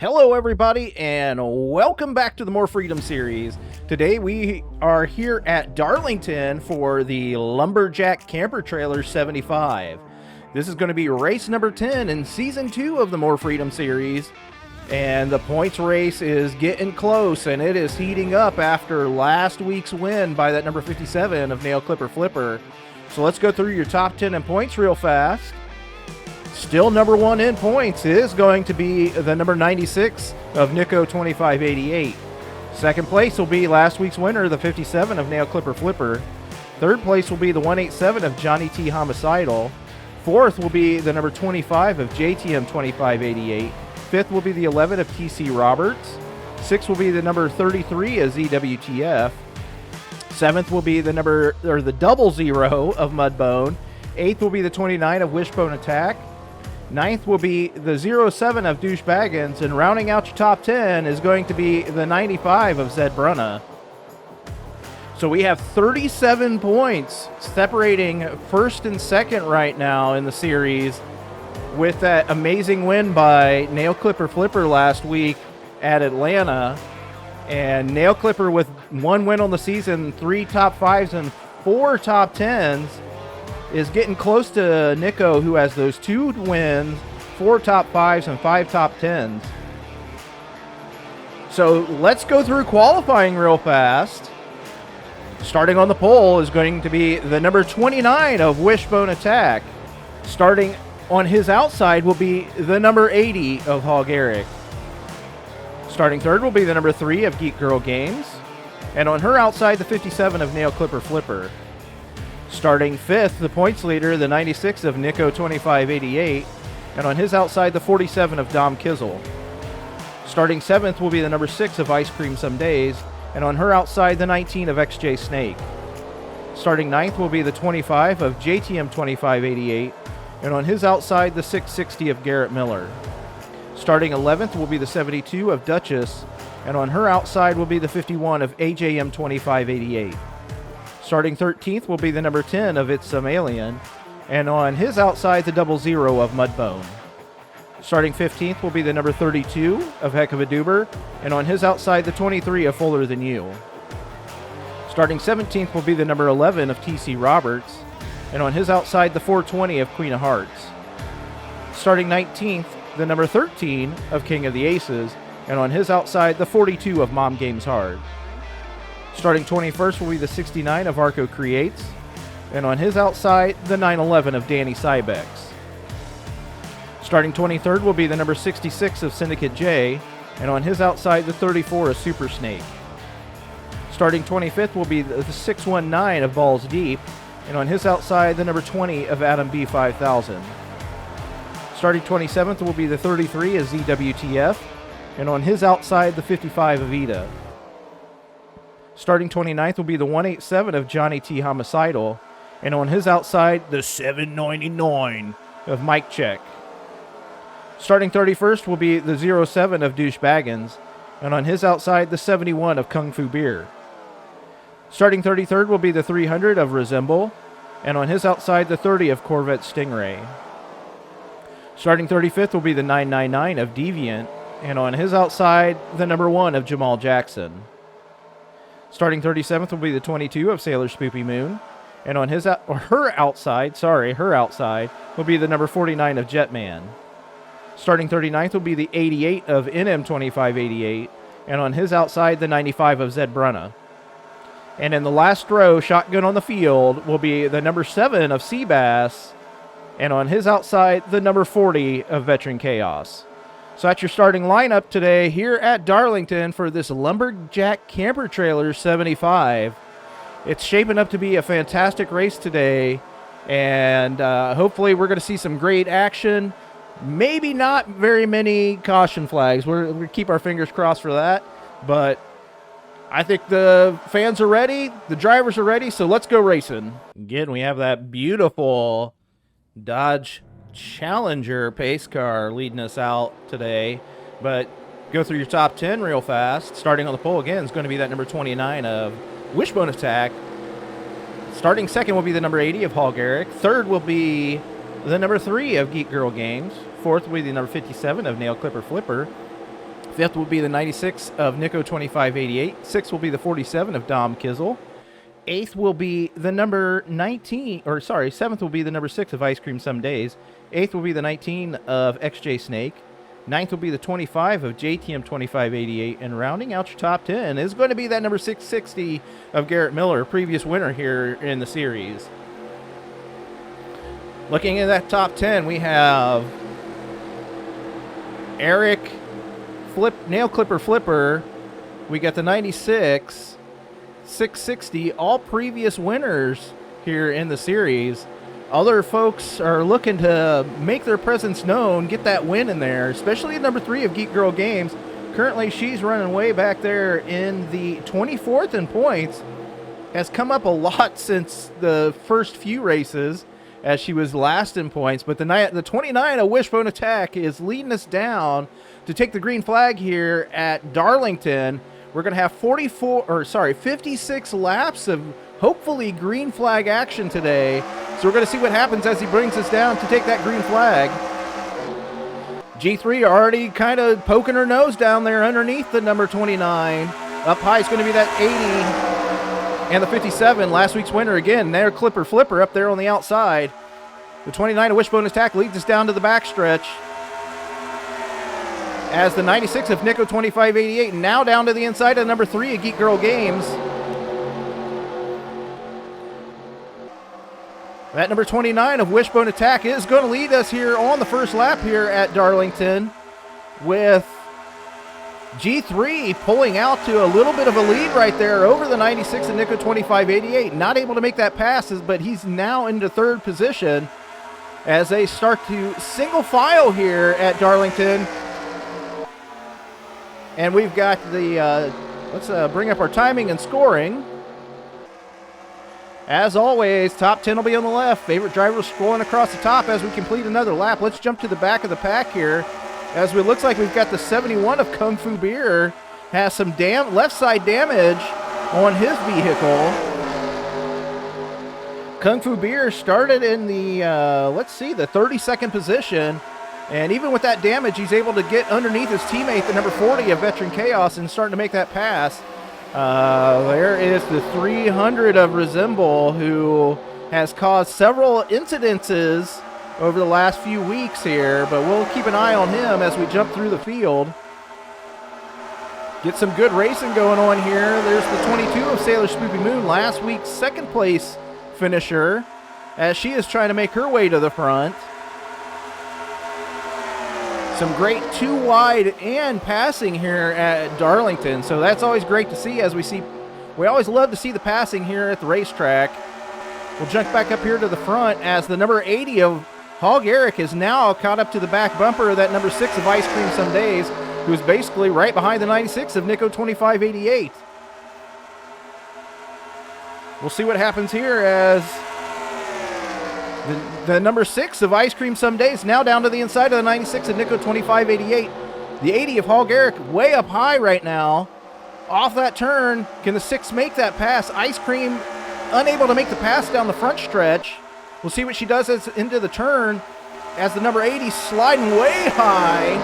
Hello everybody and welcome back to the More Freedom series. Today we are here at Darlington for the Lumberjack Camper Trailers 75. This is going to be race number 10 in season 2 of the More Freedom series. And the points race is getting close and it is heating up after last week's win by that number 57 of Nail Clipper Flipper. So let's go through your top 10 in points real fast. Still number 1 in points is going to be the number 96 of Nico 2588. Second place will be last week's winner, the 57 of Nail Clipper Flipper. Third place will be the 187 of Johnny T Homicidal. Fourth will be the number 25 of JTM 2588. Fifth will be the 11 of TC Roberts. Sixth will be the number 33 of ZWTF. Seventh will be the double zero of Mudbone. Eighth will be the 29 of Wishbone Attack. Ninth will be the 07 of Douche Baggins, and rounding out your top 10 is going to be the 95 of Zed Brunna. So we have 37 points separating first and second right now in the series with that amazing win by Nail Clipper Flipper last week at Atlanta. And Nail Clipper with 1 win on the season, 3 top 5s and 4 top 10s. Is getting close to Nico, who has those 2 wins, 4 top 5s, and 5 top 10s. So let's go through qualifying real fast. Starting on the pole is going to be the number 29 of Wishbone Attack. Starting on his outside will be the number 80 of Hog Eric. Starting third will be the number 3 of Geek Girl Games. And on her outside, the 57 of Nail Clipper Flipper. Starting fifth, the points leader, the 96 of Nico 2588, and on his outside, the 47 of Dom Kizzle. Starting seventh will be the number 6 of Ice Cream Some Days, and on her outside, the 19 of XJ Snake. Starting ninth will be the 25 of JTM 2588, and on his outside, the 660 of Garrett Miller. Starting 11th will be the 72 of Duchess, and on her outside will be the 51 of AJM 2588. Starting 13th will be the number 10 of It's Some Alien, and on his outside, the 00 of Mudbone. Starting 15th will be the number 32 of Heck of a Doober, and on his outside, the 23 of Fuller Than You. Starting 17th will be the number 11 of TC Roberts, and on his outside, the 420 of Queen of Hearts. Starting 19th, the number 13 of King of the Aces, and on his outside, the 42 of Mom Games Hard. Starting 21st will be the 69 of Arco Creates, and on his outside, the 911 of Danny Cybex. Starting 23rd will be the number 66 of Syndicate J, and on his outside, the 34 of Super Snake. Starting 25th will be the 619 of Balls Deep, and on his outside, the number 20 of Adam B 5000. Starting 27th will be the 33 of ZWTF, and on his outside, the 55 of Ida. Starting 29th will be the 187 of Johnny T Homicidal, and on his outside, the 799 of Mike Check. Starting 31st will be the 07 of Douche Baggins, and on his outside, the 71 of Kung Fu Beer. Starting 33rd will be the 300 of Resemble, and on his outside, the 30 of Corvette Stingray. Starting 35th will be the 999 of Deviant, and on his outside, the number 1 of Jamal Jackson. Starting 37th will be the 22 of Sailor Spoopy Moon, and on her outside will be the number 49 of Jetman. Starting 39th will be the 88 of NM 2588, and on his outside, the 95 of Zed Brunna. And in the last row, shotgun on the field, will be the number 7 of Seabass, and on his outside, the number 40 of Veteran Chaos. So that's your starting lineup today here at Darlington for this Lumberjack Camper Trailers 75. It's shaping up to be a fantastic race today, and hopefully we're going to see some great action. Maybe not very many caution flags. We'll keep our fingers crossed for that, but I think the fans are ready, the drivers are ready, so let's go racing. Again, we have that beautiful Dodge Challenger pace car leading us out today, but go through your top 10 real fast. Starting on the pole again is going to be that number 29 of Wishbone Attack. Starting second will be the number 80 of Hog Eric. Third will be the number 3 of Geek Girl Games. Fourth will be the number 57 of Nail Clipper Flipper. Fifth will be the 96 of Nico 2588. Sixth will be the 47 of Dom Kizzle. Eighth will be the number 19, or sorry, seventh will be the number 6 of Ice Cream Some Days. Eighth will be the 19 of XJ Snake. Ninth will be the 25 of JTM 2588. And rounding out your top 10 is going to be that number 660 of Garrett Miller, previous winner here in the series. Looking at that top 10, we have Eric Nail Clipper Flipper. We got the 96, 660, all previous winners here in the series. Other folks are looking to make their presence known, get that win in there, especially at number 3 of Geek Girl Games. Currently, she's running way back there in the 24th in points. Has come up a lot since the first few races, as she was last in points. But the 29 of Wishbone Attack is leading us down to take the green flag here at Darlington. We're going to have 56 laps of hopefully green flag action today. So we're going to see what happens as he brings us down to take that green flag. G3 already kind of poking her nose down there underneath the number 29. Up high is going to be that 80 and the 57. Last week's winner again. There, Clipper Flipper up there on the outside. The 29 of Wishbone Attack leads us down to the backstretch, as the 96 of Nico 2588 now down to the inside of number 3 of Geek Girl Games. That number 29 of Wishbone Attack is going to lead us here on the first lap here at Darlington, with G3 pulling out to a little bit of a lead right there over the 96 of Nico 2588. Not able to make that pass, but he's now into third position as they start to single file here at Darlington. And we've got the, let's bring up our timing and scoring. As always, top 10 will be on the left. Favorite driver scrolling across the top as we complete another lap. Let's jump to the back of the pack here, as it looks like we've got the 71 of Kung Fu Beer. Has some left side damage on his vehicle. Kung Fu Beer started in the, the 32nd position. And even with that damage, he's able to get underneath his teammate, the number 40 of Veteran Chaos, and starting to make that pass. There is the 300 of Resemble, who has caused several incidences over the last few weeks here, but we'll keep an eye on him as we jump through the field. Get some good racing going on here. There's the 22 of Sailor Spoopy Moon, last week's second place finisher, as she is trying to make her way to the front. Some great two wide and passing here at Darlington, so that's always great to see. We always love to see the passing here at the racetrack. We'll jump back up here to the front, as the number 80 of Hog Eric is now caught up to the back bumper of that number 6 of Ice Cream Some Days, who is basically right behind the 96 of Nico 2588. We'll see what happens here, as the number 6 of Ice Cream Some Days now down to the inside of the 96 of Nico 2588. The 80 of Hog Eric way up high right now. Off that turn, can the 6 make that pass? Ice Cream unable to make the pass down the front stretch. We'll see what she does as into the turn, as the number 80 sliding way high,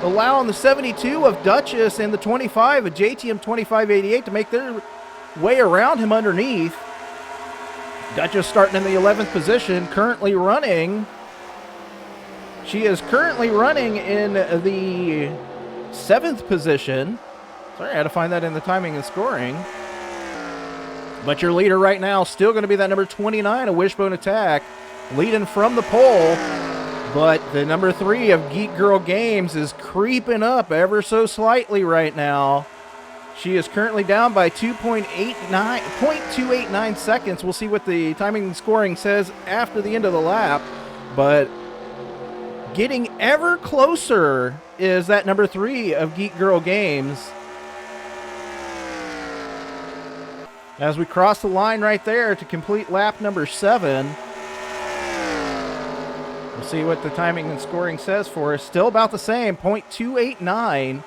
allowing the 72 of Duchess and the 25 of JTM 2588 to make their way around him underneath. Duchess starting in the 11th position, currently running. She is currently running in the 7th position. Sorry, I had to find that in the timing and scoring. But your leader right now still going to be that number 29 of Wishbone Attack, leading from the pole. But the number 3 of Geek Girl Games is creeping up ever so slightly right now. She is currently down by 0.289 seconds. We'll see what the timing and scoring says after the end of the lap. But getting ever closer is that number 3 of Geek Girl Games. As we cross the line right there to complete lap number 7. We'll see what the timing and scoring says for us. Still about the same, 0.289.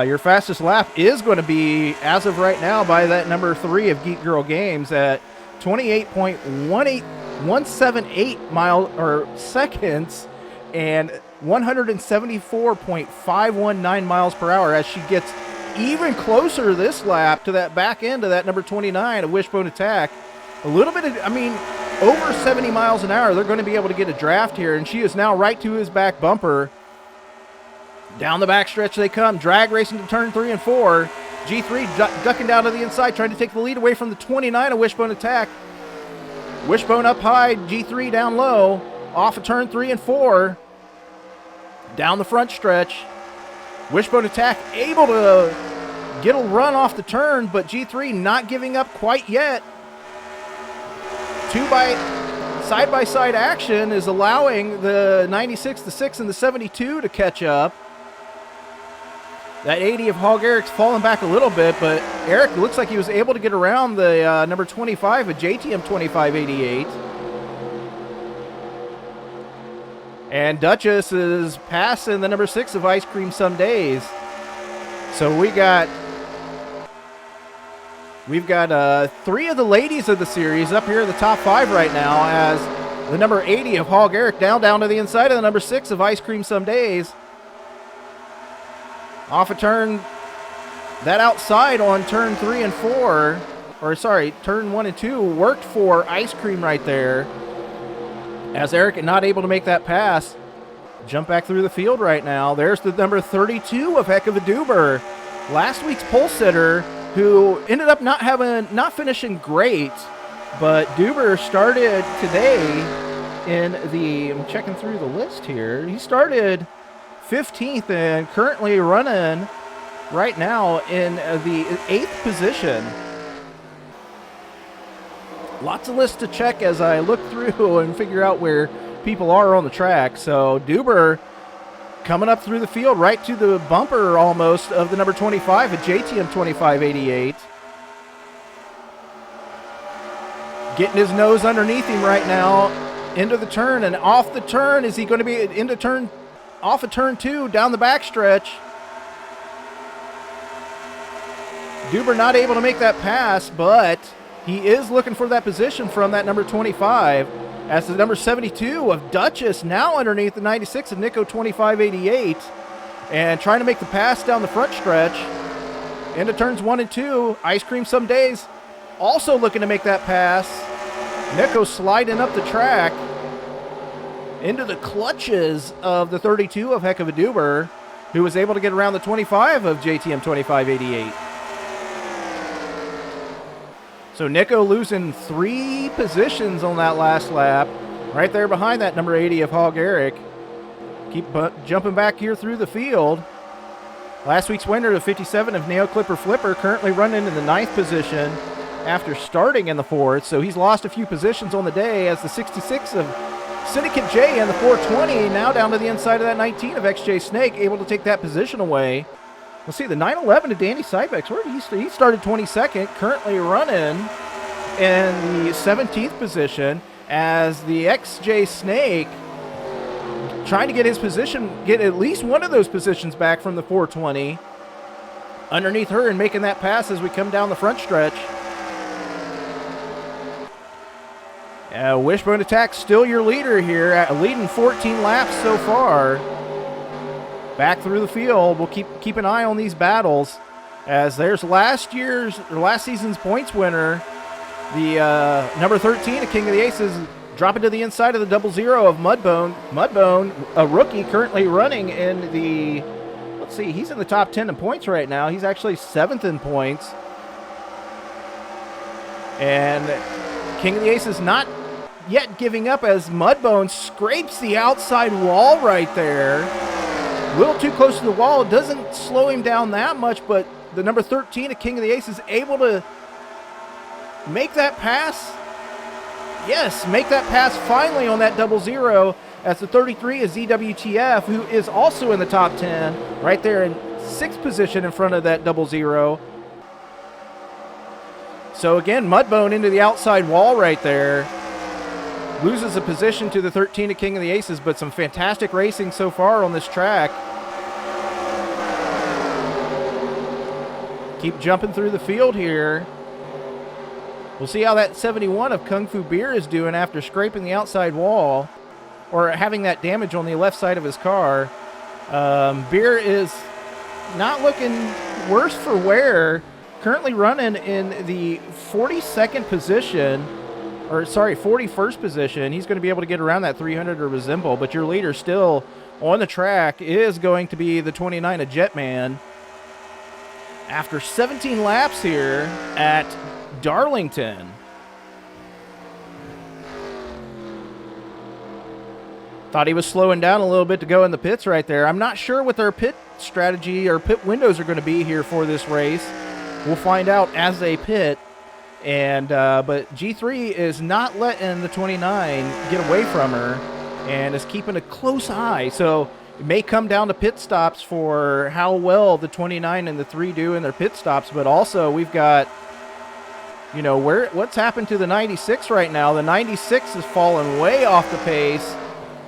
Your fastest lap is going to be, as of right now, by that number 3 of Geek Girl Games at 28.178 seconds. And 174.519 miles per hour as she gets even closer this lap to that back end of that number 29 of Wishbone Attack. A little bit of, over 70 miles an hour. They're going to be able to get a draft here, and she is now right to his back bumper. Down the back stretch they come, drag racing to turn 3 and 4. G3 ducking down to the inside, trying to take the lead away from the 29 of Wishbone Attack. Wishbone up high, G3 down low, off of turn 3 and 4. Down the front stretch. Wishbone Attack able to get a run off the turn, but G3 not giving up quite yet. Side-by-side action is allowing the 96, the 6, and the 72 to catch up. That 80 of Hog Eric's falling back a little bit, but Eric looks like he was able to get around the number 25 of JTM 2588. And Duchess is passing the number 6 of Ice Cream Some Days. So we've got 3 of the ladies of the series up here in the top 5 right now, as the number 80 of Hog Eric down to the inside of the number 6 of Ice Cream Some Days. Off a turn, that outside on turn 3 and 4, turn 1 and 2 worked for Ice Cream right there. As Eric not able to make that pass, jump back through the field right now. There's the number 32 of Heck of a Duber, last week's pole sitter, who ended up not finishing great, but Duber started today I'm checking through the list here. He started 15th and currently running right now in the 8th position. Lots of lists to check as I look through and figure out where people are on the track. So Duber coming up through the field right to the bumper almost of the number 25 at JTM 2588. Getting his nose underneath him right now into the turn, and off the turn. Is he going to be into turn, off of turn 2 down the backstretch? Duber not able to make that pass, but he is looking for that position from that number 25, as the number 72 of Duchess now underneath the 96 of Nico 2588, and trying to make the pass down the front stretch into turns 1 and 2. Ice Cream Some Days also looking to make that pass. Nico sliding up the track into the clutches of the 32 of Heck of a Duber, who was able to get around the 25 of JTM 2588. So Nico losing 3 positions on that last lap, right there behind that number 80 of Hog Eric. Keep jumping back here through the field. Last week's winner, the 57 of Nail Clipper Flipper, currently running in the 9th position after starting in the 4th. So he's lost a few positions on the day, as the 66 of Syndicate J and the 420 now down to the inside of that 19 of XJ Snake, able to take that position away. Let's see, the 911 to Danny Cybex, where did he started 22nd, currently running in the 17th position, as the XJ Snake trying to get his position, get at least one of those positions back from the 420 underneath her and making that pass as we come down the front stretch. Wishbone Attack still your leader here, leading 14 laps so far. Back through the field, we'll keep an eye on these battles, as there's last season's points winner, the number 13 of King of the Aces, dropping to the inside of the 00 of Mudbone. Mudbone, a rookie, currently running in the, let's see, he's in the top 10 in points right now. He's actually 7th in points. And King of the Aces not yet giving up, as Mudbone scrapes the outside wall right there. A little too close to the wall. It doesn't slow him down that much, but the number 13 of King of the Aces able to make that pass. Yes, make that pass finally on that 00, as the 33 is ZWTF, who is also in the top 10, right there in 6th position in front of that 00. So again, Mudbone into the outside wall right there. Loses a position to the 13 of King of the Aces, but some fantastic racing so far on this track. Keep jumping through the field here. We'll see how that 71 of Kung Fu Beer is doing after scraping the outside wall. or having that damage on the left side of his car. Beer is not looking worse for wear. Currently running in the 42nd position, or sorry, 41st position. He's going to be able to get around that 300 or resemble, but your leader still on the track is going to be the 29 of Jetman. After 17 laps here at Darlington. Thought he was slowing down a little bit to go in the pits right there. I'm not sure what their pit strategy or pit windows are going to be here for this race. We'll find out as they pit. And but G3 is not letting the 29 get away from her and is keeping a close eye. So it may come down to pit stops for how well the 29 and the 3 do in their pit stops. But also we've got, you know, what's happened to the 96 right now. The 96 is falling way off the pace.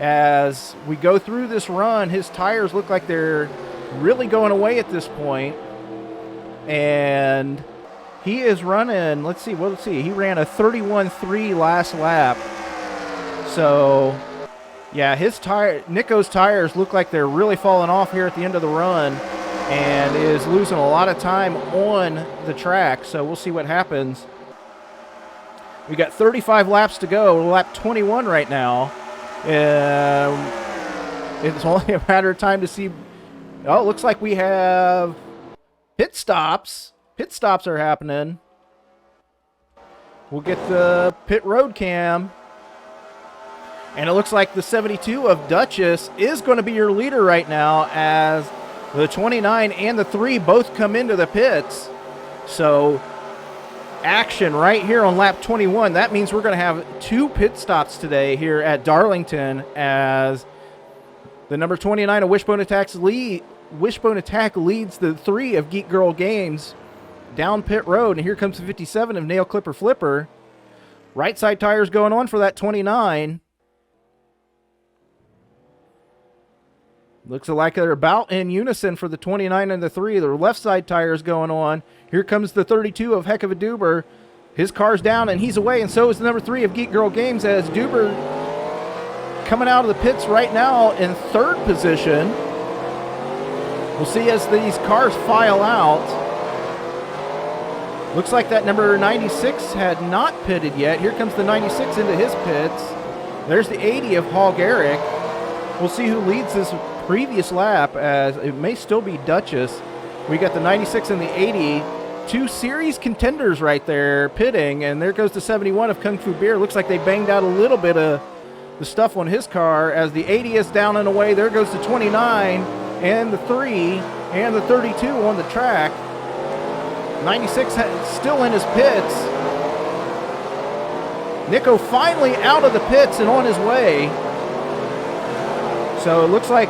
As we go through this run, his tires look like they're really going away at this point. And he is running, let's see, he ran a 31.3 last lap. So, yeah, Nico's tires look like they're really falling off here at the end of the run and is losing a lot of time on the track. So we'll see what happens. We got 35 laps to go, lap 21 right now. It's only a matter of time to see. Oh, it looks like we have pit stops. Pit stops are happening. We'll get the pit road cam. And it looks like the 72 of Duchess is going to be your leader right now as the 29 and the 3 both come into the pits. So action right here on lap 21. That means we're going to have 2 pit stops today here at Darlington as the number 29 of Wishbone Attack leads the 3 of Geek Girl Games down pit road. And here comes the 57 of Nail Clipper Flipper. Right side tires going on for that 29. Looks like they're about in unison for the 29 and the 3. The left side tires going on. Here comes the 32 of Heck of a Duber. His car's down and he's away, and so is the number 3 of Geek Girl Games as Duber coming out of the pits right now in 3rd position. We'll see as these cars file out. Looks like that number 96 had not pitted yet. Here comes the 96 into his pits. There's the 80 of Hog Eric. We'll see who leads this previous lap, as it may still be Duchess. We got the 96 and the 80. 2 series contenders right there pitting, and there goes the 71 of Kung Fu Beer. Looks like they banged out a little bit of the stuff on his car as the 80 is down and away. There goes the 29 and the 3 and the 32 on the track. 96 still in his pits. Nico finally out of the pits and on his way. So it looks like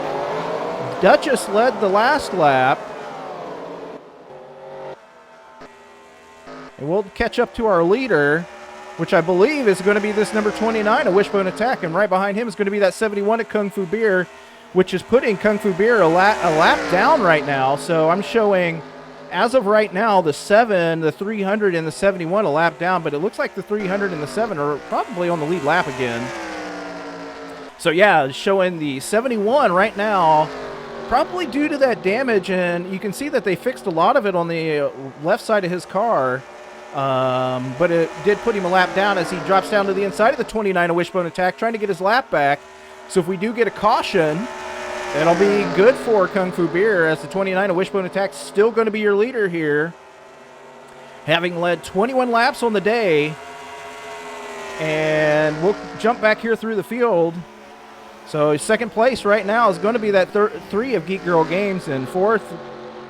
Duchess led the last lap. And we'll catch up to our leader, which I believe is going to be this number 29 of Wishbone Attack. And right behind him is going to be that 71 of Kung Fu Beer, which is putting Kung Fu Beer a lap down right now. So I'm showing, as of right now, the 7, the 300, and the 71 a lap down. But it looks like the 300 and the 7 are probably on the lead lap again. So yeah, showing the 71 right now, probably due to that damage. And you can see that they fixed a lot of it on the left side of his car. But it did put him a lap down as he drops down to the inside of the 29 of Wishbone Attack, trying to get his lap back. So if we do get a caution, that'll be good for Kung Fu Beer, as the 29 of Wishbone Attack still going to be your leader here, having led 21 laps on the day. And we'll jump back here through the field. So second place right now is going to be that 3 of Geek Girl Games, and 4th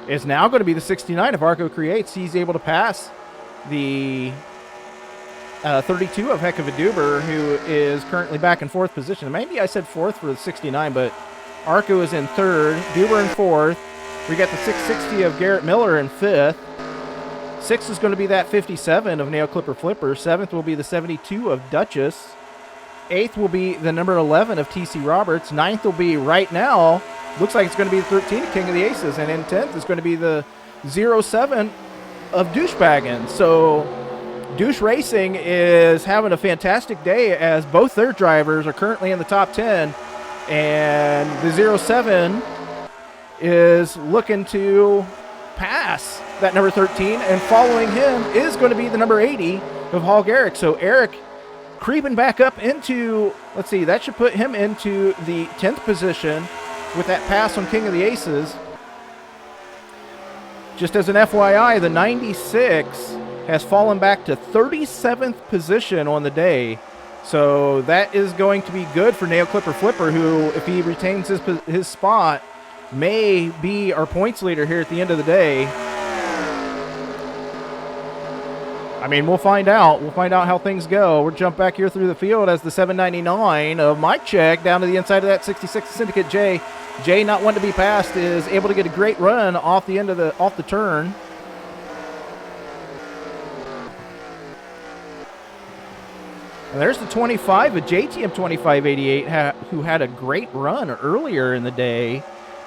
is now going to be the 69 of Arco Creates. He's able to pass the 32 of Heck of a Duber, who is currently back in 4th position. Maybe I said 4th for the 69, but Arco is in 3rd, Duber in 4th. We got the 660 of Garrett Miller in 5th. 6th is going to be that 57 of Nail Clipper Flipper. 7th will be the 72 of Duchess. 8th will be the number 11 of TC Roberts. 9th will be right now, looks like it's going to be the 13 of King of the Aces. And in 10th is going to be the 07 of Douchebaggin. So Douche Racing is having a fantastic day as both their drivers are currently in the top 10, and the 07 is looking to pass that number 13, and following him is going to be the number 80 of Hog Eric. So Eric creeping back up into, let's see, that should put him into the 10th position with that pass on King of the Aces. Just as an FYI, the 96 has fallen back to 37th position on the day. So that is going to be good for Nail Clipper Flipper, who, if he retains his spot, may be our points leader here at the end of the day. I mean, we'll find out. We'll find out how things go. We'll jump back here through the field as the 799 of Mike Check down to the inside of that 66 Syndicate J. Jay, not one to be passed, is able to get a great run off the end of off the turn. And there's the 25 of JTM 2588, who had a great run earlier in the day,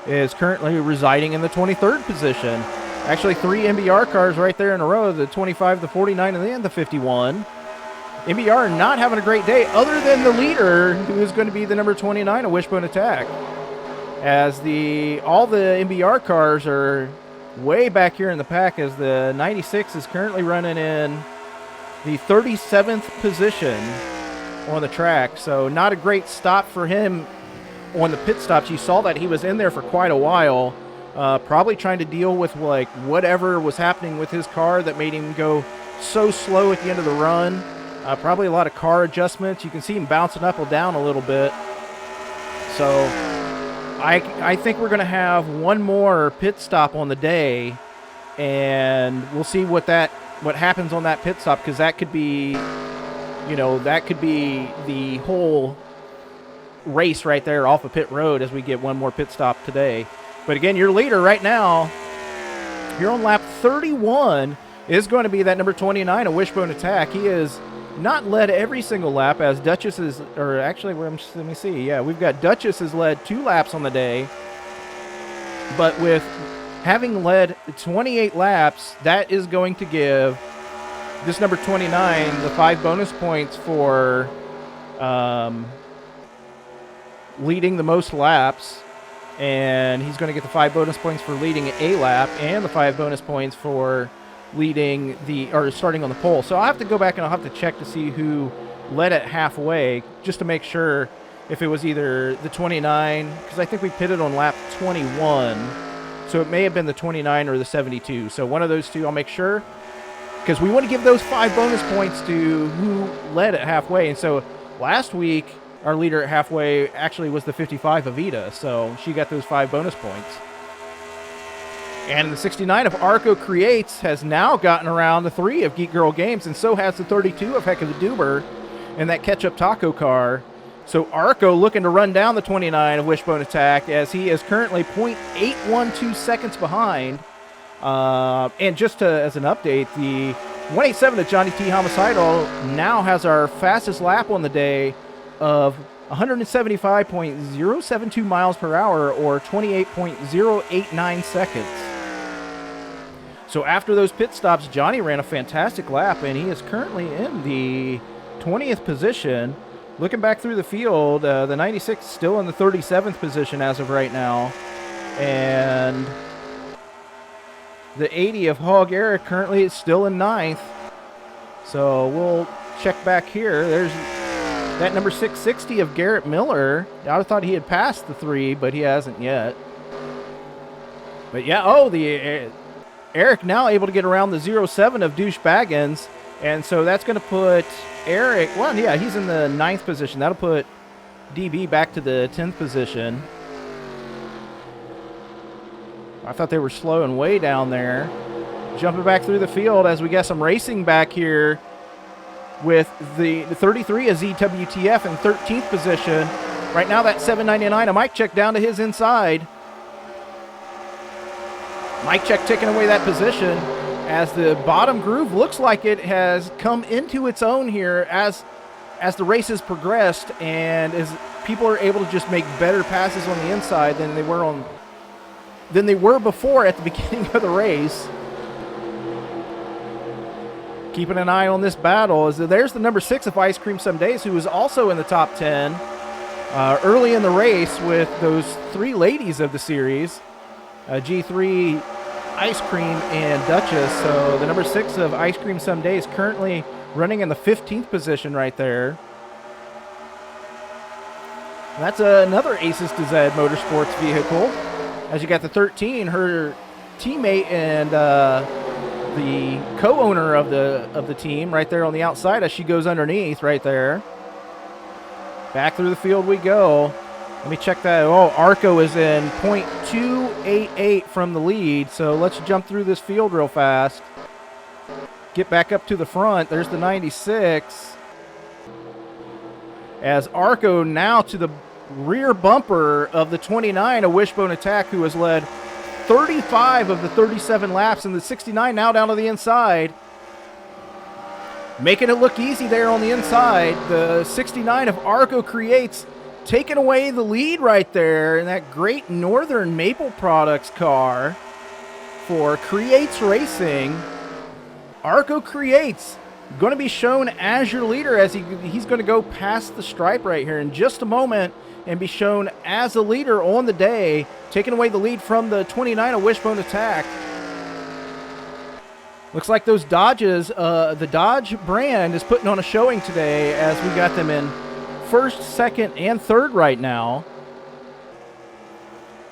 is currently residing in the 23rd position. Actually, 3 MBR cars right there in a row, the 25, the 49, and then the 51. MBR not having a great day, other than the leader, who is going to be the number 29 of Wishbone Attack. As all the MBR cars are way back here in the pack, as the 96 is currently running in the 37th position on the track. So not a great stop for him on the pit stops. You saw that he was in there for quite a while, probably trying to deal with like whatever was happening with his car that made him go so slow at the end of the run. Probably a lot of car adjustments. You can see him bouncing up and down a little bit. So I think we're going to have one more pit stop on the day, and we'll see what happens on that pit stop, because that could be, that could be the whole race right there off of pit road as we get one more pit stop today. But again, your leader right now, here on lap 31, is going to be that number 29 of Wishbone Attack. He is not led every single lap, as Duchess is, or actually, let me see. Yeah, we've got Duchess has led 2 laps on the day. But with having led 28 laps, that is going to give this number 29 the 5 bonus points for leading the most laps. And he's going to get the 5 bonus points for leading a lap, and the 5 bonus points for leading starting on the pole. So I'll have to go back and I'll have to check to see who led it halfway, just to make sure if it was either the 29, because I think we pitted on lap 21. So it may have been the 29 or the 72. So one of those two, I'll make sure, because we want to give those 5 bonus points to who led it halfway. And so last week, our leader at halfway actually was the 55 Avita, so she got those 5 bonus points. And the 69 of Arco Creates has now gotten around the 3 of Geek Girl Games, and so has the 32 of Heck of the Doober and that Ketchup Taco car. So Arco looking to run down the 29 of Wishbone Attack, as he is currently 0.812 seconds behind. And just as an update, the 187 of Johnny T. Homicidal now has our fastest lap on the day of 175.072 miles per hour, or 28.089 seconds. So after those pit stops, Johnny ran a fantastic lap, and he is currently in the 20th position. Looking back through the field, the 96 still in the 37th position as of right now. And the 80 of Hog Eric currently is still in 9th. So we'll check back here. There's that number 660 of Garrett Miller. I would have thought he had passed the 3, but he hasn't yet. But yeah, Eric now able to get around the 07 of Douche Baggins. And so that's going to put Eric, well, yeah, he's in the 9th position. That'll put DB back to the 10th position. I thought they were slowing way down there. Jumping back through the field as we got some racing back here with the 33 of ZWTF in 13th position. Right now that 799, a Mike Check down to his inside. Mike Check taking away that position as the bottom groove looks like it has come into its own here as the race has progressed, and as people are able to just make better passes on the inside than they were before at the beginning of the race. keeping an eye on this battle. There's the number 6 of Ice Cream Some Days, who was also in the top 10 early in the race with those 3 ladies of the series, G3, Ice Cream, and Duchess. So the number 6 of Ice Cream Some Days currently running in the 15th position right there. That's another Aces to Z Motorsports vehicle. As you got the 13, her teammate and the co-owner of the team right there on the outside as she goes underneath right there. Back through the field we go. Let me check that. Oh, Arco is in .288 from the lead. So let's jump through this field real fast. Get back up to the front. There's the 96. As Arco now to the rear bumper of the 29 of Wishbone Attack, who has led 35 of the 37 laps, and the 69 now down to the inside. Making it look easy there on the inside. The 69 of Arco Creates taking away the lead right there in that great Northern Maple Products car for Creates Racing. Arco Creates going to be shown as your leader as he's going to go past the stripe right here in just a moment and be shown as a leader on the day, taking away the lead from the 29 of Wishbone Attack. Looks like those Dodges, the Dodge brand is putting on a showing today as we got them in first, second, and third right now.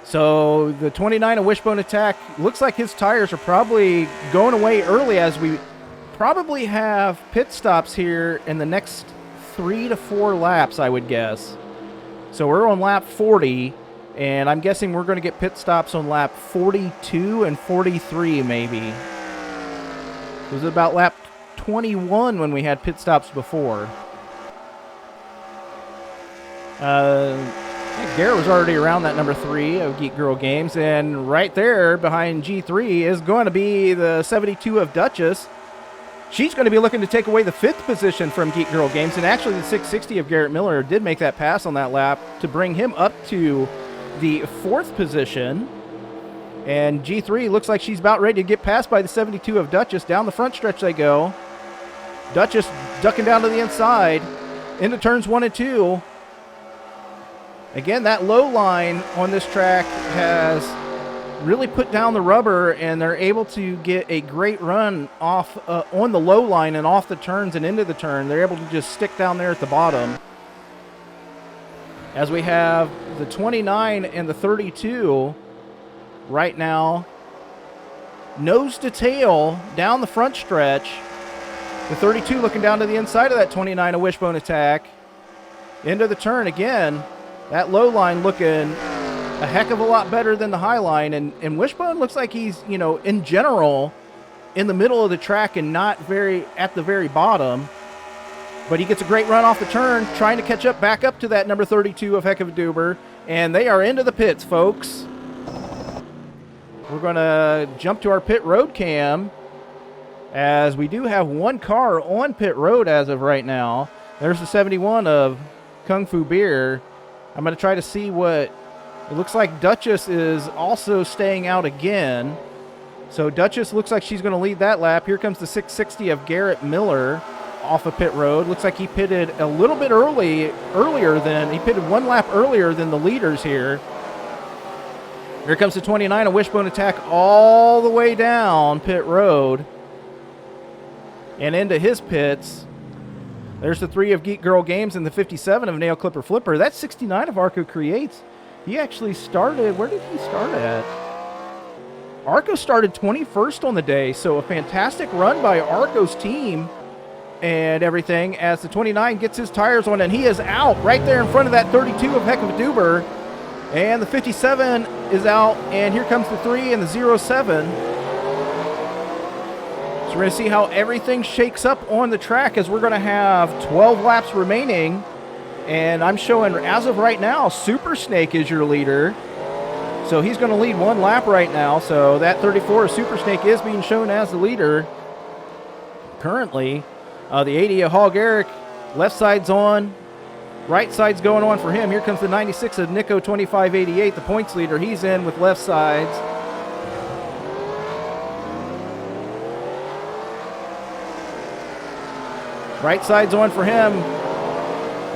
So the 29 of Wishbone Attack looks like his tires are probably going away early as we probably have pit stops here in the next 3 to 4 laps, I would guess. So we're on lap 40, and I'm guessing we're going to get pit stops on lap 42 and 43 maybe. It was about lap 21 when we had pit stops before. Garrett was already around that number 3 of Geek Girl Games, and right there behind G3 is going to be the 72 of Duchess. She's going to be looking to take away the 5th position from Geek Girl Games, and actually the 660 of Garrett Miller did make that pass on that lap to bring him up to the 4th position. And G3 looks like she's about ready to get passed by the 72 of Duchess. Down the front stretch they go. Duchess ducking down to the inside into turns 1 and 2. Again, that low line on this track has really put down the rubber, and they're able to get a great run off on the low line and off the turns and into the turn. They're able to just stick down there at the bottom. As we have the 29 and the 32 right now, nose to tail down the front stretch. The 32 looking down to the inside of that 29 of Wishbone Attack. Into the turn again. That low line looking a heck of a lot better than the high line, and Wishbone looks like he's, in general, in the middle of the track and not very at the very bottom. But he gets a great run off the turn, trying to catch up back up to that number 32 of Heck of a Duber, and they are into the pits, folks. We're going to jump to our pit road cam, as we do have one car on pit road as of right now. There's the 71 of Kung Fu Beer. I'm going to try to see what... It looks like Duchess is also staying out again. So Duchess looks like she's going to lead that lap. Here comes the 660 of Garrett Miller off of pit road. Looks like he pitted a little bit earlier than... He pitted 1 lap earlier than the leaders here. Here comes the 29 of Wishbone Attack all the way down pit road and into his pits. There's the 3 of Geek Girl Games and the 57 of Nail Clipper Flipper. That's 69 of Arco Creates. He actually started, where did he start at? Arco started 21st on the day, so a fantastic run by Arco's team and everything as the 29 gets his tires on, and he is out right there in front of that 32 of Heck of a Duber. And the 57 is out, and here comes the 3 and the 07. So we're going to see how everything shakes up on the track as we're going to have 12 laps remaining. And I'm showing, as of right now, Super Snake is your leader. So he's going to lead 1 lap right now. So that 34 of Super Snake is being shown as the leader currently. The 80 of Hall Garrick, left side's on. Right side's going on for him. Here comes the 96 of Nico 2588, the points leader. He's in with left sides. Right side's on for him.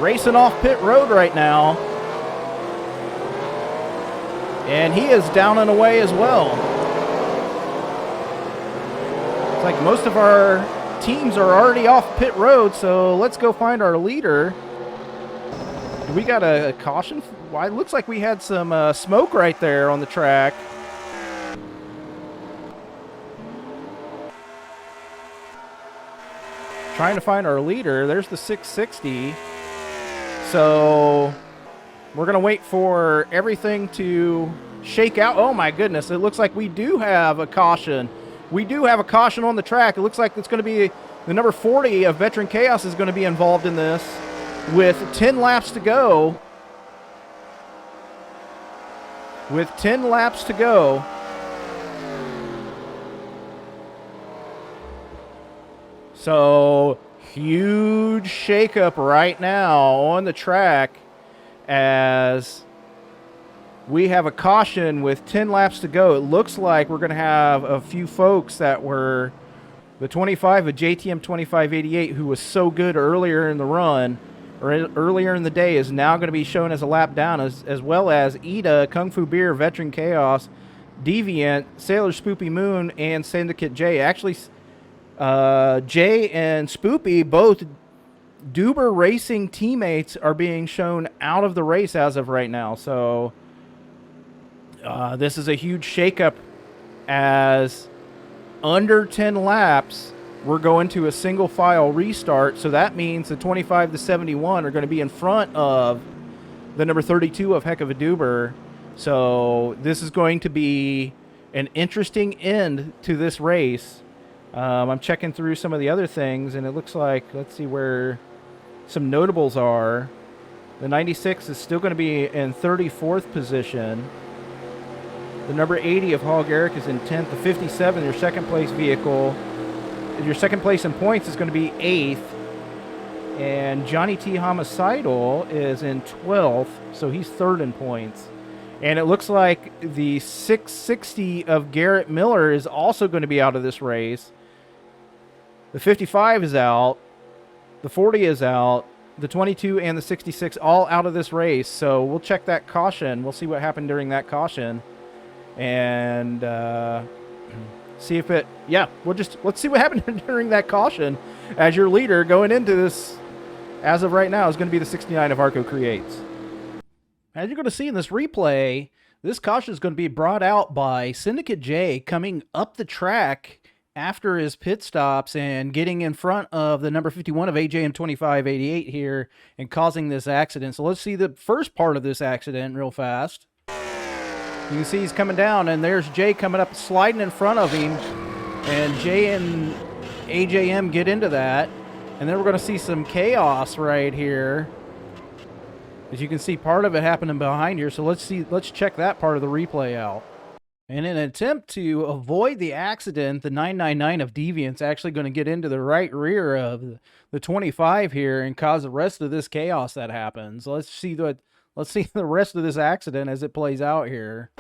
Racing off pit road right now. And he is down and away as well. It's like most of our teams are already off pit road, so let's go find our leader. We got a caution. Well, it looks like we had some smoke right there on the track. Trying to find our leader. There's the 660. So we're going to wait for everything to shake out. Oh, my goodness. It looks like we do have a caution. We do have a caution on the track. It looks like it's going to be the number 40 of Veteran Chaos is going to be involved in this with 10 laps to go. With 10 laps to go. So, huge shakeup right now on the track as we have a caution with 10 laps to go. It looks like we're going to have a few folks that were the 25 of JTM 2588 who was so good earlier in the run or earlier in the day is now going to be shown as a lap down, as well as Ida, Kung Fu Beer, Veteran Chaos, Deviant, Sailor Spoopy Moon, and Syndicate J. Actually, Jay and Spoopy, both Duber Racing teammates, are being shown out of the race as of right now. So this is a huge shakeup as under 10 laps, we're going to a single file restart. So that means the 25 to 71 are going to be in front of the number 32 of Heck of a Duber. So this is going to be an interesting end to this race. I'm checking through some of the other things, and it looks like, let's see where some notables are. The 96 is still going to be in 34th position. The number 80 of Hall Garrick is in 10th. The 57, your second place vehicle, your second place in points is going to be 8th. And Johnny T. Homicidal is in 12th, so he's third in points. And it looks like the 660 of Garrett Miller is also going to be out of this race. The 55 is out. The 40 is out. The 22 and the 66 all out of this race. So we'll check that caution. We'll see what happened during that caution. And see if it... Yeah, let's see what happened during that caution. As your leader going into this, as of right now, is going to be the 69 of Arco Creates. As you're going to see in this replay, this caution is going to be brought out by Syndicate J coming up the track after his pit stops and getting in front of the number 51 of AJM 2588 here and causing this accident. So let's see the first part of this accident real fast. You can see he's coming down, and there's Jay coming up, sliding in front of him, and Jay and AJM get into that. And then we're going to see some chaos right here. As you can see, part of it happening behind here. So let's check that part of the replay out. And in an attempt to avoid the accident, the 999 of Deviant's actually going to get into the right rear of the 25 here and cause the rest of this chaos that happens. Let's see the rest of this accident as it plays out here.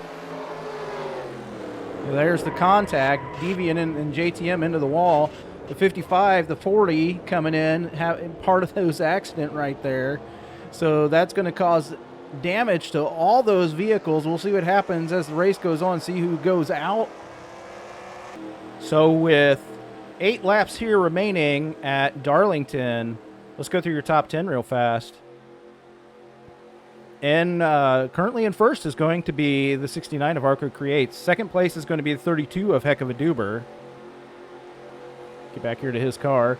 There's the contact, Deviant and JTM into the wall. The 55, the 40 coming in, part of those accident right there. So that's going to cause damage to all those vehicles. We'll see what happens as the race goes on, see who goes out. So with 8 laps here remaining at Darlington, let's go through your top 10 real fast. And currently in first is going to be the 69 of Arco Creates. Second place is going to be the 32 of Heck of a Duber. Get back here to his car.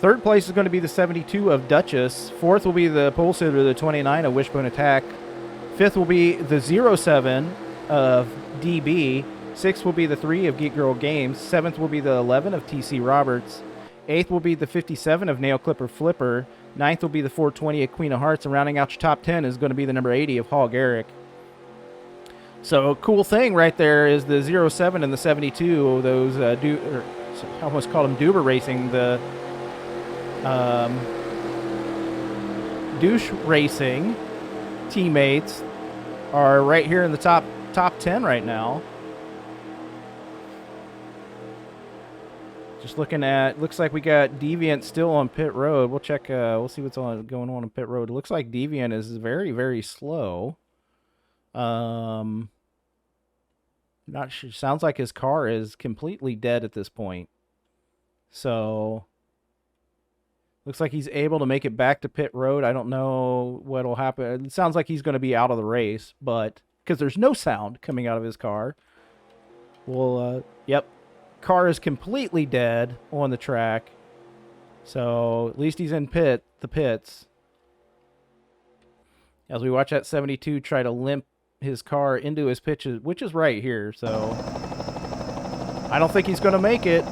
Third place is going to be the 72 of Duchess. Fourth will be the pole sitter, the 29 of Wishbone Attack. Fifth will be the 07 of DB. Sixth will be the 3 of Geek Girl Games. Seventh will be the 11 of TC Roberts. Eighth will be the 57 of Nail Clipper Flipper. Ninth will be the 420 of Queen of Hearts. And rounding out your top 10 is going to be the number 80 of Hall Garrick. So, cool thing right there is the 07 and the 72 of those, I almost called them Duber Racing, the Douche Racing teammates are right here in the top 10 right now. Just looking at, looks like we got Deviant still on pit road. We'll check, we'll see what's going on pit road. It looks like Deviant is very, very slow. Not sure. Sounds like his car is completely dead at this point. So, looks like he's able to make it back to pit road. I don't know what'll happen. It sounds like he's going to be out of the race, but because there's no sound coming out of his car. Well, yep. Car is completely dead on the track. So, at least he's in the pits. As we watch that 72 try to limp his car into his pitches, which is right here. So, I don't think he's going to make it.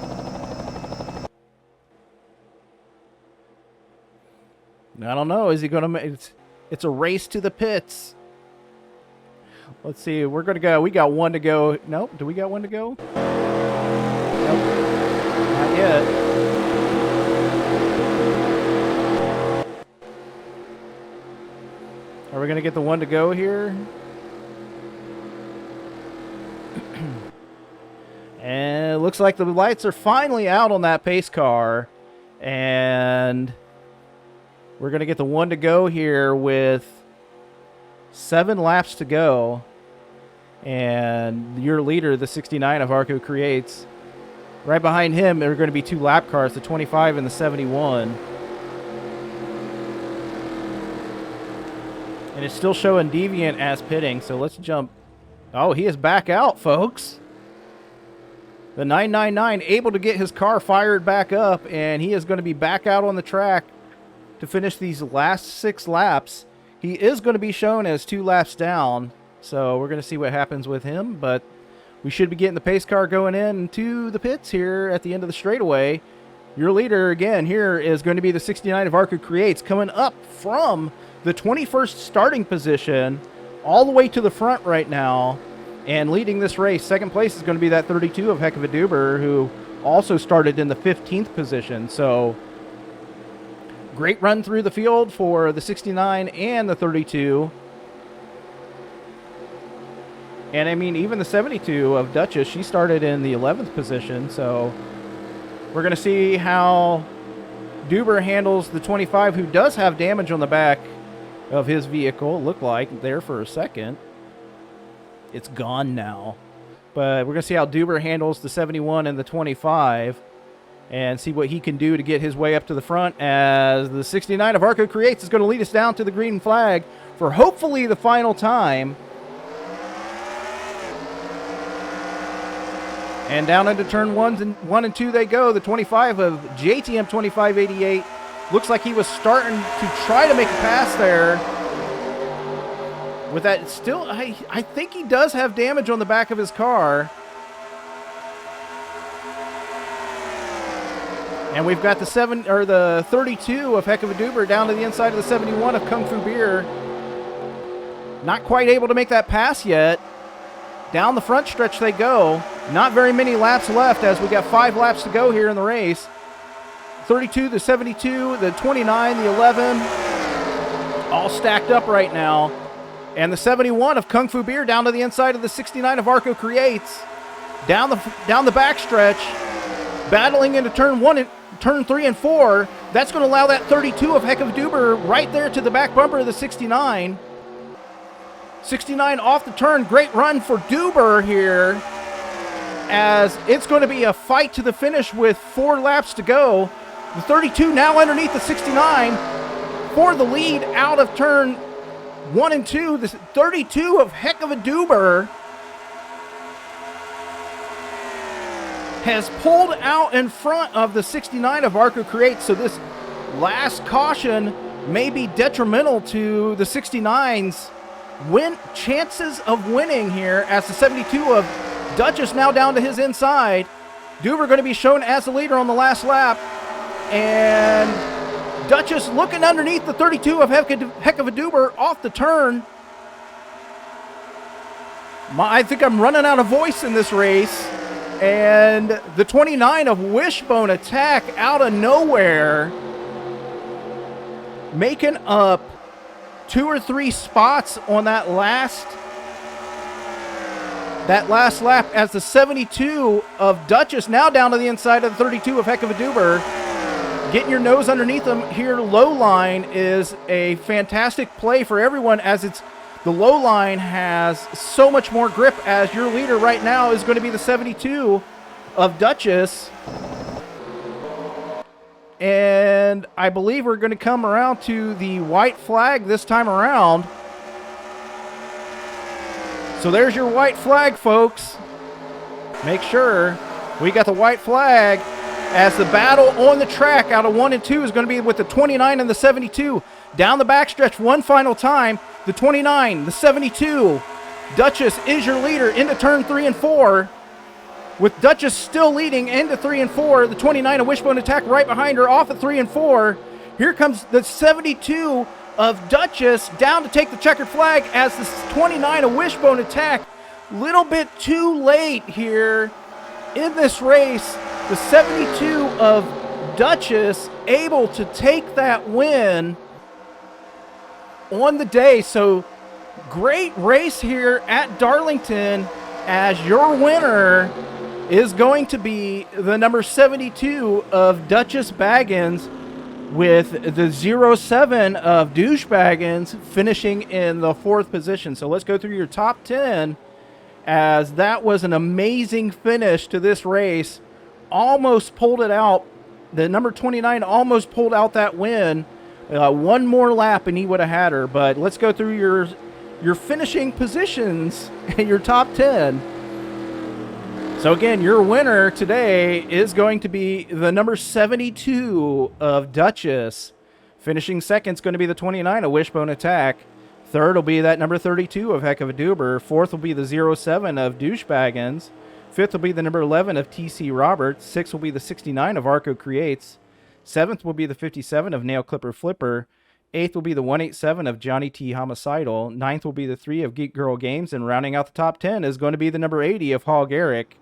I don't know. Is he going to make it? It's a race to the pits. Let's see. We're going to go. We got one to go. Nope. Do we got one to go? Nope. Not yet. Are we going to get the one to go here? And it looks like the lights are finally out on that pace car. And we're going to get the one to go here with 7 laps to go. And your leader, the 69 of Arco Creates. Right behind him, there are going to be 2 lap cars, the 25 and the 71. And it's still showing Deviant as pitting, so let's jump. Oh, he is back out, folks. The 999 able to get his car fired back up, and he is going to be back out on the track to finish these last 6 laps. He is going to be shown as 2 laps down, so we're going to see what happens with him, but we should be getting the pace car going into the pits here at the end of the straightaway. Your leader, again, here is going to be the 69 of Arco Creates, coming up from the 21st starting position all the way to the front right now and leading this race. Second place is going to be that 32 of Heck of a Duber, who also started in the 15th position. So great run through the field for the 69 and the 32. And I mean, even the 72 of Duchess, she started in the 11th position. So we're going to see how Duber handles the 25, who does have damage on the back of his vehicle. Looked like there for a second. It's gone now. But we're going to see how Duber handles the 71 and the 25 and see what he can do to get his way up to the front, as the 69 of Arco Creates is going to lead us down to the green flag for hopefully the final time. And down into turn 1 and 2 they go. The 25 of JTM 2588 looks like he was starting to try to make a pass there. With that, still, I think he does have damage on the back of his car. And we've got the 32 of Heck of a Duber down to the inside of the 71 of Kung Fu Beer. Not quite able to make that pass yet. Down the front stretch they go. Not very many laps left, as we got 5 laps to go here in the race. 32, the 72, the 29, the 11, all stacked up right now. And the 71 of Kung Fu Beer down to the inside of the 69 of Arco Creates. Down the back stretch, battling into turn 1 and turn 3 and 4. That's going to allow that 32 of Heck of Duber right there to the back bumper of the 69. 69 off the turn. Great run for Duber here, as it's going to be a fight to the finish with 4 laps to go. The 32 now underneath the 69 for the lead out of turn 1 and 2. The 32 of Heck of a Duber has pulled out in front of the 69 of Arco Creates. So this last caution may be detrimental to the 69's chances of winning here, as the 72 of Duchess now down to his inside. Duber going to be shown as the leader on the last lap, and Duchess looking underneath the 32 of Heck of a Duber off the turn. I think I'm running out of voice in this race. And the 29 of Wishbone Attack out of nowhere, making up 2 or 3 spots on that last that last lap as the 72 of Duchess now down to the inside of the 32 of Heck of a Duber. Getting your nose underneath them here, low line, is a fantastic play for everyone, as the low line has so much more grip, as your leader right now is going to be the 72 of Duchess. And I believe we're going to come around to the white flag this time around. So there's your white flag, folks. Make sure we got the white flag, as the battle on the track out of 1 and 2 is going to be with the 29 and the 72. Down the backstretch one final time, the 29, the 72. Duchess is your leader into turn 3 and 4. With Duchess still leading into 3 and 4, the 29 of Wishbone Attack right behind her off at 3 and 4. Here comes the 72 of Duchess down to take the checkered flag, as the 29 of Wishbone Attack, little bit too late here in this race. The 72 of Duchess able to take that win on the day. So great race here at Darlington, as your winner is going to be the number 72 of Duchess Baggins, with the 07 of Douche Baggins finishing in the 4th position. So let's go through your top 10, as that was an amazing finish to this race. Almost pulled it out. The number 29 almost pulled out that win. One more lap and he would have had her. But let's go through your finishing positions in your top 10. So again, your winner today is going to be the number 72 of Duchess. Finishing second is going to be the 29 of Wishbone Attack. Third will be that number 32 of Heck of a Duber. Fourth will be the 07 of Douche Baggins. Fifth will be the number 11 of TC Roberts. Sixth will be the 69 of Arco Creates. Seventh will be the 57 of Nail Clipper Flipper. Eighth will be the 187 of Johnny T. Homicidal. Ninth will be the 3 of Geek Girl Games. And rounding out the top 10 is going to be the number 80 of Hog Eric.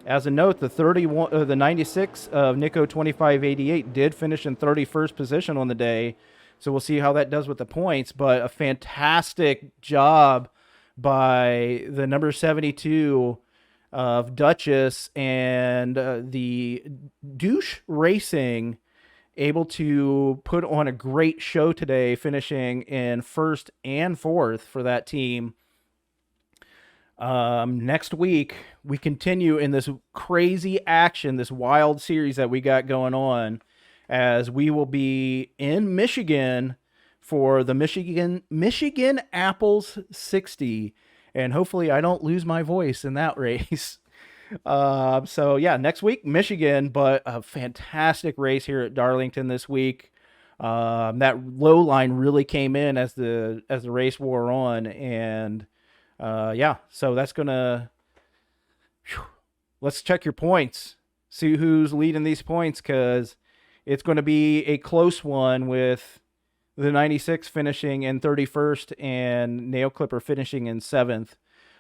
As a note, the 96 of Nico 2588 did finish in 31st position on the day. So we'll see how that does with the points. But a fantastic job by the number 72 of Duchess, and the Douche Racing able to put on a great show today, finishing in 1st and 4th for that team. Next week, we continue in this crazy action, this wild series that we got going on, as we will be in Michigan for the Michigan Apples 60. And hopefully I don't lose my voice in that race. So yeah, next week, Michigan, but a fantastic race here at Darlington this week. That low line really came in as the race wore on, and yeah, so that's gonna. Let's check your points, see who's leading these points, because it's going to be a close one, with the 96 finishing in 31st and Nail Clipper finishing in 7th.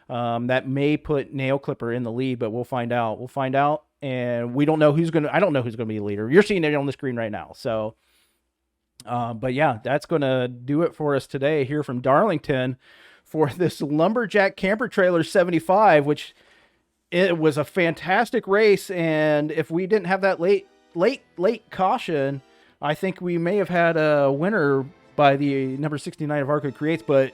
That may put Nail Clipper in the lead, but we'll find out. We'll find out, and we don't know who's going to. I don't know who's going to be the leader. You're seeing it on the screen right now. So, but yeah, that's going to do it for us today here from Darlington for this Lumberjack Camper Trailers 75, which it was a fantastic race. And if we didn't have that late caution, I think we may have had a winner by the number 69 of Arco Creates, but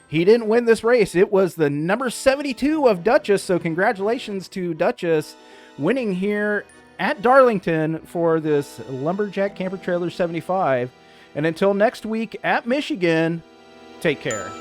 he didn't win this race. It was the number 72 of Duchess. So congratulations to Duchess winning here at Darlington for this Lumberjack Camper Trailers 75. And until next week at Michigan, take care.